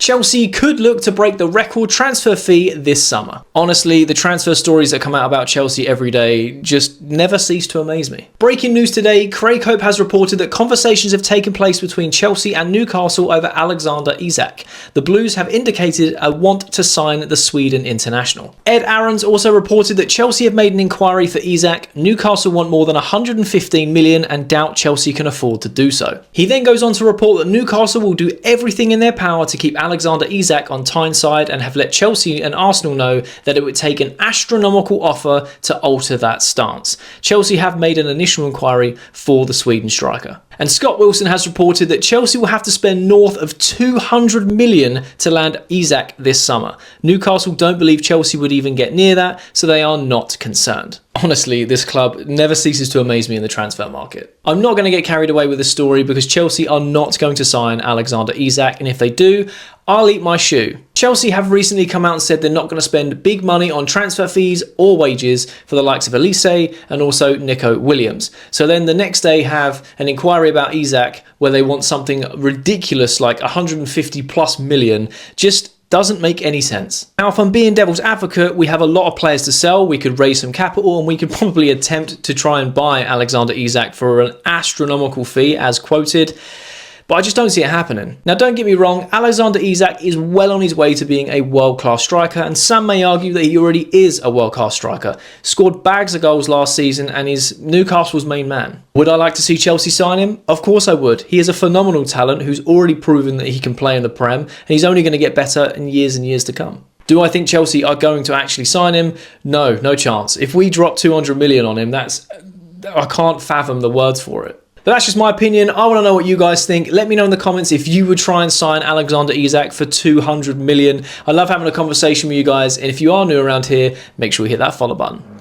Chelsea could look to break the record transfer fee this summer. Honestly, the transfer stories that come out about Chelsea every day just never cease to amaze me. Breaking news today, Craig Hope has reported that conversations have taken place between Chelsea and Newcastle over Alexander Isak. The Blues have indicated a want to sign the Sweden international. Ed Aarons also reported that Chelsea have made an inquiry for Isak. Newcastle want more than 115 million and doubt Chelsea can afford to do so. He then goes on to report that Newcastle will do everything in their power to keep Alexander Isak on Tyneside and have let Chelsea and Arsenal know that it would take an astronomical offer to alter that stance. Chelsea have made an initial inquiry for the Sweden striker. And Scott Wilson has reported that Chelsea will have to spend north of 200 million to land Isak this summer. Newcastle don't believe Chelsea would even get near that, so they are not concerned. Honestly, this club never ceases to amaze me in the transfer market. I'm not going to get carried away with this story because Chelsea are not going to sign Alexander Isak, and if they do, I'll eat my shoe. Chelsea have recently come out and said they're not going to spend big money on transfer fees or wages for the likes of Elise and also Nico Williams. So then the next day have an inquiry about Isak where they want something ridiculous like 150 plus million. Just doesn't make any sense. Now, if I'm being devil's advocate, we have a lot of players to sell. We could raise some capital and we could probably attempt to try and buy Alexander Isak for an astronomical fee as quoted. But I just don't see it happening. Now, don't get me wrong, Alexander Isak is well on his way to being a world-class striker, and some may argue that he already is a world-class striker. Scored bags of goals last season and is Newcastle's main man. Would I like to see Chelsea sign him? Of course I would. He is a phenomenal talent who's already proven that he can play in the Prem, and he's only going to get better in years and years to come. Do I think Chelsea are going to actually sign him? No, no chance. If we drop 200 million on him, I can't fathom the words for it. But that's just my opinion. I want to know what you guys think. Let me know in the comments if you would try and sign Alexander Isak for 200 million. I love having a conversation with you guys. And if you are new around here, make sure you hit that follow button.